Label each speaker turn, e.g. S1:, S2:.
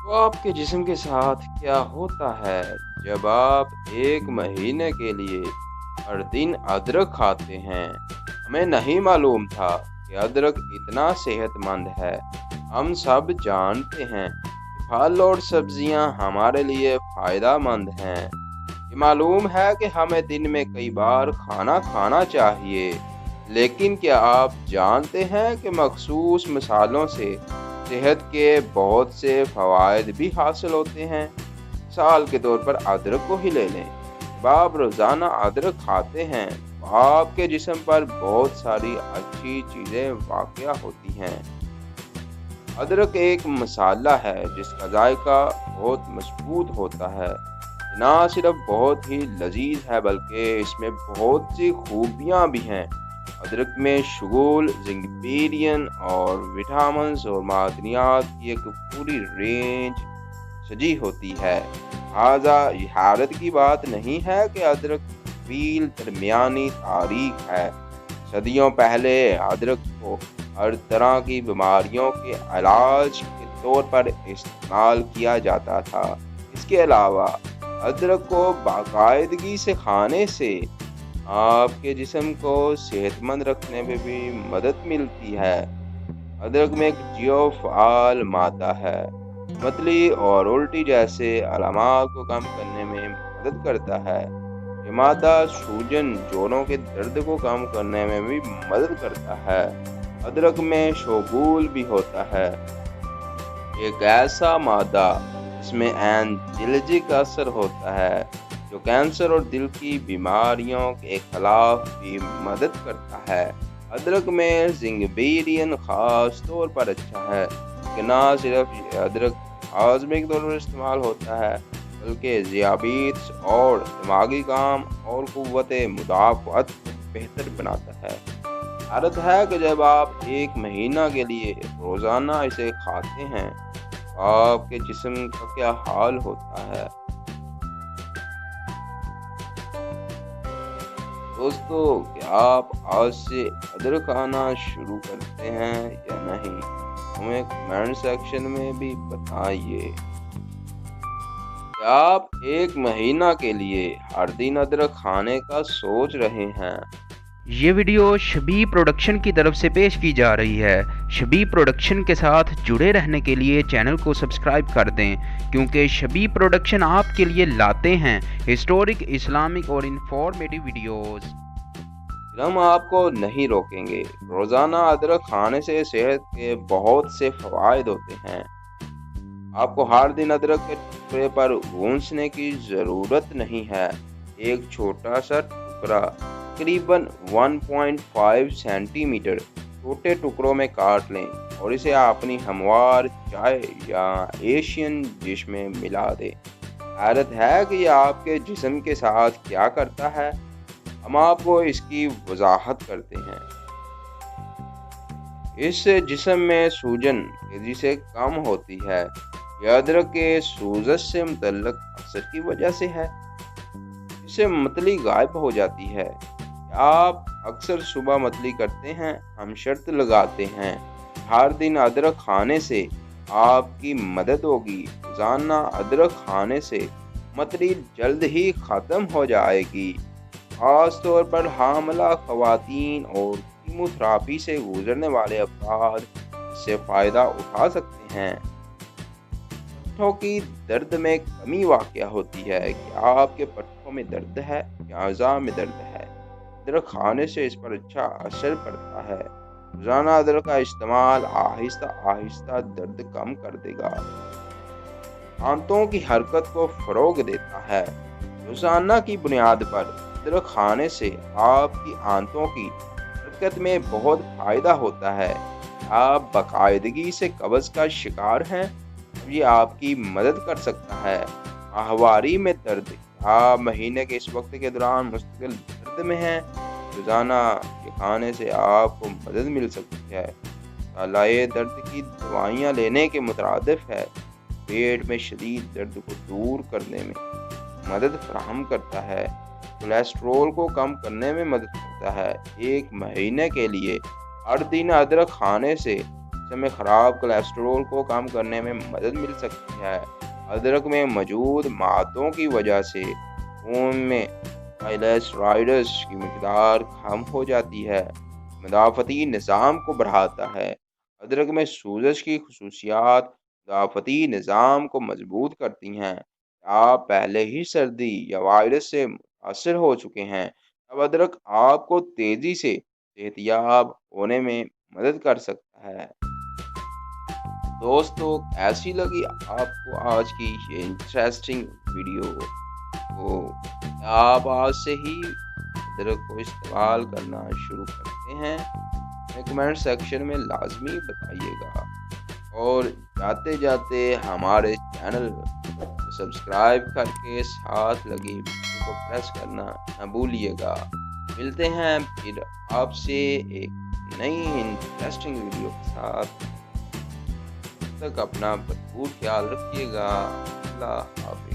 S1: तो आपके जिस्म के साथ क्या होता है जब आप 1 महीने के लिए हर दिन अदरक खाते हैं? हमें नहीं मालूम था कि अदरक इतना सेहतमंद है। हम सब जानते हैं कि फल और सब्जियां हमारे लिए फ़ायदेमंद हैं। ये मालूम है कि हमें दिन में कई बार खाना खाना चाहिए, लेकिन क्या आप जानते हैं कि मखसूस मसालों से सेहत के बहुत से फ़वाइद भी हासिल होते हैं? मिसाल के तौर पर अदरक को ही ले लें। जब आप रोज़ाना अदरक खाते हैं तो आपके जिस्म पर बहुत सारी अच्छी चीज़ें वाक़या होती हैं। अदरक एक मसाला है जिसका जायका बहुत मजबूत होता है। ये ना सिर्फ बहुत ही लजीज है बल्कि इसमें बहुत सी खूबियाँ भी हैं। अदरक में शुगुल, जिंकपेरियन और विटामिन्स और मादनियात की एक पूरी रेंज सजी होती है। लिहाजा ये हैरत की बात नहीं है कि अदरक की तवील दरमियानी तारीख है। सदियों पहले अदरक को हर तरह की बीमारियों के इलाज के तौर पर इस्तेमाल किया जाता था। इसके अलावा अदरक को बाकायदगी से खाने से आपके जिस्म को सेहतमंद रखने में भी मदद मिलती है। अदरक में एक जियोफाल मादा है, मतली और उल्टी जैसे अलामात को कम करने में मदद करता है। ये मादा सूजन, जोड़ों के दर्द को कम करने में भी मदद करता है। अदरक में शोगुल भी होता है, एक ऐसा मादा जिसमें एंजिल्जिक असर होता है जो कैंसर और दिल की बीमारियों के खिलाफ भी मदद करता है। अदरक में जिंकपेरियन खास तौर पर अच्छा है कि ना सिर्फ ये अदरक हाजमे के तौर पर इस्तेमाल होता है बल्कि ज़ियाबीत्स और दिमागी काम और क़ुव्वत मुदाफ़अत को बेहतर बनाता है। हैरत है कि जब आप 1 महीना के लिए रोज़ाना इसे खाते हैं तो आपके जिस्म का क्या हाल होता है। दोस्तों, क्या आप आज से अदरक खाना शुरू करते हैं या नहीं? हमें कमेंट सेक्शन में भी बताइए। क्या आप 1 महीना के लिए हर दिन अदरक खाने का सोच रहे हैं?
S2: ये वीडियो शबी प्रोडक्शन की तरफ से पेश की जा रही है। शबी प्रोडक्शन के साथ जुड़े रहने के लिए चैनल को सब्सक्राइब कर दें, क्योंकि शबी प्रोडक्शन आपके लिए लाते हैं हिस्टोरिक, इस्लामिक और इंफॉर्मेटिव वीडियोस।
S1: हम आपको नहीं रोकेंगे। रोज़ाना अदरक खाने से सेहत के बहुत से फ़वाइद होते हैं। आपको हर दिन अदरक के टुकड़े पर गूंजने की ज़रूरत नहीं है। एक छोटा सा टुकड़ा तकरीबन 1.5 सेंटीमीटर छोटे टुकड़ों में काट लें और इसे अपनी हमवार चाय या एशियन डिश में मिला दें। हैरत है कि यह आपके जिस्म के साथ क्या करता है। हम आपको इसकी वजाहत करते हैं। इससे जिस्म में सूजन तेजी से कम होती है। यह अदरक के सूजश से मुतल्लक असर की वजह से है। इससे मतली गायब हो जाती है। आप अक्सर सुबह मतली करते हैं? हम शर्त लगाते हैं हर दिन अदरक खाने से आपकी मदद होगी। रोज़ाना अदरक खाने से मतली जल्द ही ख़त्म हो जाएगी। ख़ास तौर पर हामिला ख़वातीन और कीमोथेरेपी से गुजरने वाले अफराद इससे फ़ायदा उठा सकते हैं। पट्ठों की दर्द में कमी वाक़या होती है। क्या आपके पट्ठों में दर्द है या अज़ा में दर्द है? अदरक खाने से इस पर अच्छा असर पड़ता है। रोज़ाना अदरक का इस्तेमाल आहिस्ता आहिस्ता दर्द कम कर देगा। आंतों की हरकत को फ़रोग़ देता है। रोज़ाना की बुनियाद पर अदरक खाने से आपकी आंतों की हरकत में बहुत फ़ायदा होता है। आप बाकायदगी से कब्ज़ का शिकार हैं, अब ये आपकी मदद कर सकता है। माहवारी में दर्द, आप महीने के इस वक्त के दौरान मुस्तकिल दर्द में हैं, रोज़ाना ये खाने से आपको मदद मिल सकती है। सालाए दर्द की दवाइयाँ लेने के मुतरादिफ है। पेट में शदीद दर्द को दूर करने में मदद फराहम करता है। कोलेस्ट्रोल को कम करने में मदद करता है। 1 महीने के लिए हर दिन अदरक खाने से جسم میں خراب کولیسٹرول کو کم کرنے میں مدد مل سکتی ہے۔ ادرک میں موجود مادوں کی وجہ سے خون میں ٹرائگلسرائڈز کی مقدار کم ہو جاتی ہے، مدافعتی نظام کو بڑھاتا ہے۔ ادرک میں سوزش کی خصوصیات مدافعتی نظام کو مضبوط کرتی ہیں۔ آپ پہلے ہی سردی یا وائرس سے متاثر ہو چکے ہیں، اب ادرک آپ کو تیزی سے صحتیاب ہونے میں مدد کر سکتا ہے۔ دوستو، کیسی لگی آپ کو آج کی یہ انٹرسٹنگ ویڈیو؟ تو کیا آپ آج سے ہی ادرک کو استعمال کرنا شروع کرتے ہیں؟ ہمیں کمنٹ سیکشن میں لازمی بتائیے گا، اور جاتے جاتے ہمارے چینل کو سبسکرائب کر کے ساتھ لگی بیل کو پریس کرنا نہ بھولیے گا۔ ملتے ہیں پھر آپ سے ایک نئی انٹرسٹنگ ویڈیو کے ساتھ۔ تب تک اپنا بھرپور خیال رکھیے گا۔ اللہ حافظ۔